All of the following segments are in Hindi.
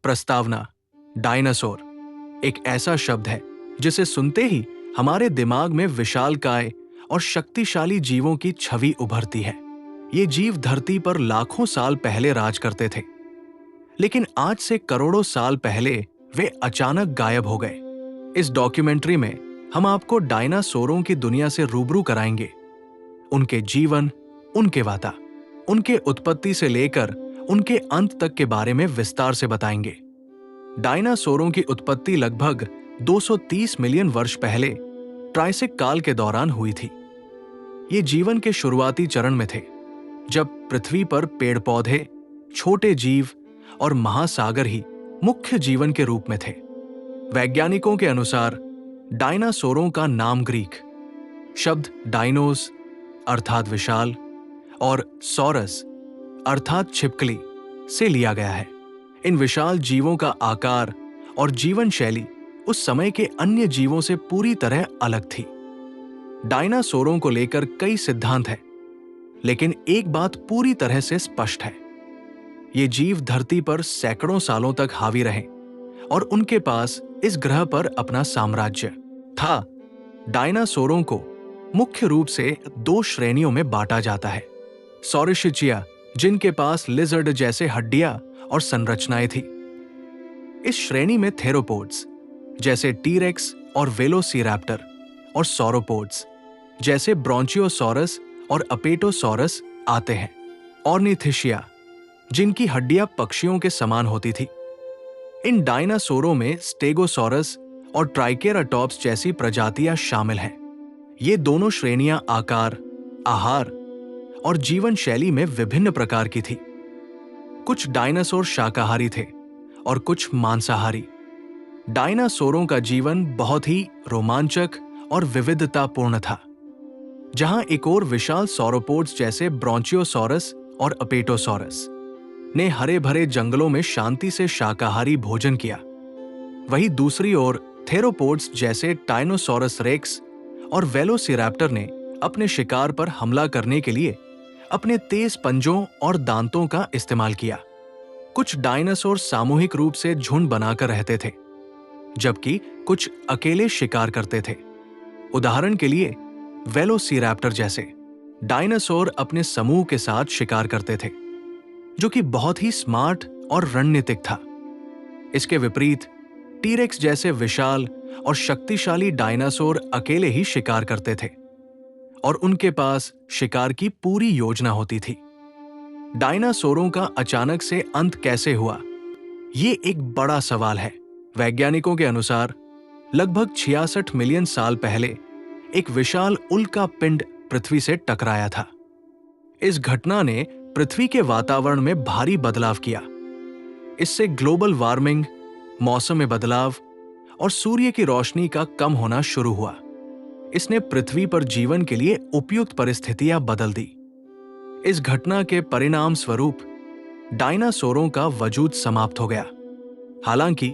प्रस्तावना डायनासोर एक ऐसा शब्द है जिसे सुनते ही हमारे दिमाग में विशालकाय और शक्तिशाली जीवों की छवि उभरती है। ये जीव धरती पर लाखों साल पहले राज करते थे, लेकिन आज से करोड़ों साल पहले वे अचानक गायब हो गए। इस डॉक्यूमेंट्री में हम आपको डायनासोरों की दुनिया से रूबरू कराएंगे। उनके जीवन, उनके वाता, उनके उत्पत्ति से लेकर उनके अंत तक के बारे में विस्तार से बताएंगे। डायनासोरों की उत्पत्ति लगभग 230 मिलियन वर्ष पहले ट्राइसिक काल के दौरान हुई थी। ये जीवन के शुरुआती चरण में थे, जब पृथ्वी पर पेड़ पौधे, छोटे जीव और महासागर ही मुख्य जीवन के रूप में थे। वैज्ञानिकों के अनुसार डायनासोरों का नाम ग्रीक शब्द डाइनोस अर्थात विशाल और सॉरस अर्थात छिपकली से लिया गया है। इन विशाल जीवों का आकार और जीवन शैली उस समय के अन्य जीवों से पूरी तरह अलग थी। डायनासोरों को लेकर कई सिद्धांत हैं, लेकिन एक बात पूरी तरह से स्पष्ट है। ये जीव धरती पर सैकड़ों सालों तक हावी रहे और उनके पास इस ग्रह पर अपना साम्राज्य था। डायनासोरों को मुख्य रूप से दो श्रेणियों में बांटा जाता है। सॉरिशिचिया, जिनके पास लिजर्ड जैसे हड्डियां और संरचनाएं थी। इस श्रेणी में थेरोपोड्स जैसे टीरेक्स और वेलोसिरैप्टर और सौरोपोड्स जैसे ब्रोंचियोसॉरस और अपेटोसॉरस आते हैं। ऑर्निथिशिया, जिनकी हड्डियां पक्षियों के समान होती थी। इन डायनासोरों में स्टेगोसॉरस और ट्राइकेराटॉप्स जैसी प्रजातियां शामिल हैं। ये दोनों श्रेणियां आकार, आहार और जीवन शैली में विभिन्न प्रकार की थी। कुछ डायनासोर शाकाहारी थे और कुछ मांसाहारी। डायनासोरों का जीवन बहुत ही रोमांचक और विविधतापूर्ण था, जहां एक और विशाल सौरोपोड्स जैसे ब्रोंचियोसॉरस और अपेटोसॉरस ने हरे भरे जंगलों में शांति से शाकाहारी भोजन किया। वहीं दूसरी ओर थेरोपोड्स जैसे टाइनोसॉरस रेक्स और वेलोसिरैप्टर ने अपने शिकार पर हमला करने के लिए अपने तेज पंजों और दांतों का इस्तेमाल किया। कुछ डायनासोर सामूहिक रूप से झुंड बनाकर रहते थे, जबकि कुछ अकेले शिकार करते थे। उदाहरण के लिए वेलोसिरैप्टर जैसे डायनासोर अपने समूह के साथ शिकार करते थे, जो कि बहुत ही स्मार्ट और रणनीतिक था। इसके विपरीत टीरेक्स जैसे विशाल और शक्तिशाली डायनासोर अकेले ही शिकार करते थे और उनके पास शिकार की पूरी योजना होती थी। डायनासोरों का अचानक से अंत कैसे हुआ, ये एक बड़ा सवाल है। वैज्ञानिकों के अनुसार लगभग 66 मिलियन साल पहले एक विशाल उल्का पिंड पृथ्वी से टकराया था। इस घटना ने पृथ्वी के वातावरण में भारी बदलाव किया। इससे ग्लोबल वार्मिंग, मौसम में बदलाव और सूर्य की रोशनी का कम होना शुरू हुआ। इसने पृथ्वी पर जीवन के लिए उपयुक्त परिस्थितियां बदल दी। इस घटना के परिणाम स्वरूप डायनासोरों का वजूद समाप्त हो गया। हालांकि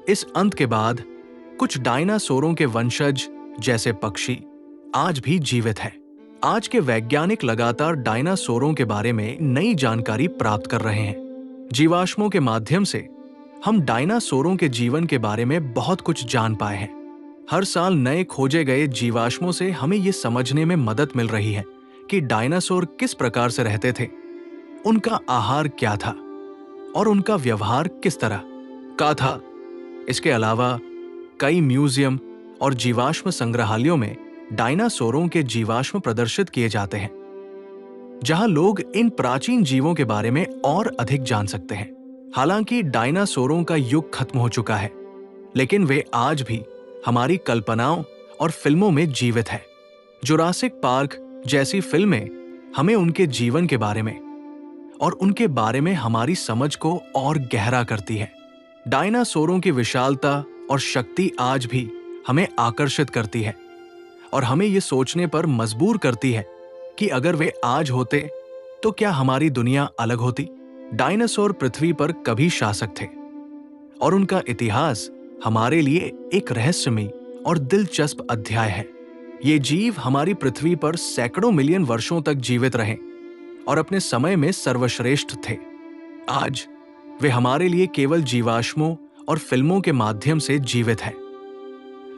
इस अंत के बाद कुछ डायनासोरों के वंशज जैसे पक्षी आज भी जीवित हैं। आज के वैज्ञानिक लगातार डायनासोरों के बारे में नई जानकारी प्राप्त कर रहे हैं। जीवाश्मों के माध्यम से हम डायनासोरों के जीवन के बारे में बहुत कुछ जान पाए हैं। हर साल नए खोजे गए जीवाश्मों से हमें ये समझने में मदद मिल रही है कि डायनासोर किस प्रकार से रहते थे, उनका आहार क्या था और उनका व्यवहार किस तरह का था। इसके अलावा कई म्यूजियम और जीवाश्म संग्रहालयों में डायनासोरों के जीवाश्म प्रदर्शित किए जाते हैं, जहां लोग इन प्राचीन जीवों के बारे में और अधिक जान सकते हैं। हालांकि डायनासोरों का युग खत्म हो चुका है, लेकिन वे आज भी हमारी कल्पनाओं और फिल्मों में जीवित है। जुरासिक पार्क जैसी फिल्में हमें उनके जीवन के बारे में और उनके बारे में हमारी समझ को और गहरा करती है। डायनासोरों की विशालता और शक्ति आज भी हमें आकर्षित करती है और हमें ये सोचने पर मजबूर करती है कि अगर वे आज होते तो क्या हमारी दुनिया अलग होती। डायनासोर पृथ्वी पर कभी शासक थे और उनका इतिहास हमारे लिए एक रहस्यमयी और दिलचस्प अध्याय है। ये जीव हमारी पृथ्वी पर सैकड़ों मिलियन वर्षों तक जीवित रहे और अपने समय में सर्वश्रेष्ठ थे। आज वे हमारे लिए केवल जीवाश्मों और फिल्मों के माध्यम से जीवित हैं।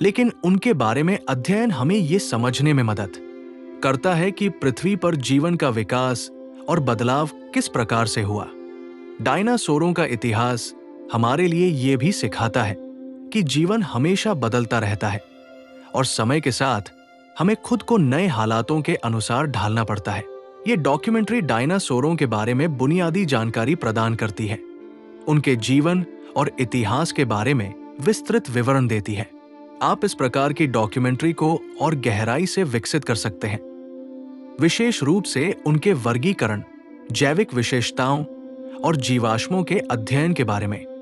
लेकिन उनके बारे में अध्ययन हमें ये समझने में मदद करता है कि पृथ्वी पर जीवन का विकास और बदलाव किस प्रकार से हुआ। डायनासोरों का इतिहास हमारे लिए ये भी सिखाता है कि जीवन हमेशा बदलता रहता है और समय के साथ हमें खुद को नए हालातों के अनुसार ढालना पड़ता है। ये डॉक्यूमेंट्री डायनासोरों के बारे में बुनियादी जानकारी प्रदान करती है, उनके जीवन और इतिहास के बारे में विस्तृत विवरण देती है। आप इस प्रकार की डॉक्यूमेंट्री को और गहराई से विकसित कर सकते हैं, विशेष रूप से उनके वर्गीकरण, जैविक विशेषताओं और जीवाश्मों के अध्ययन के बारे में।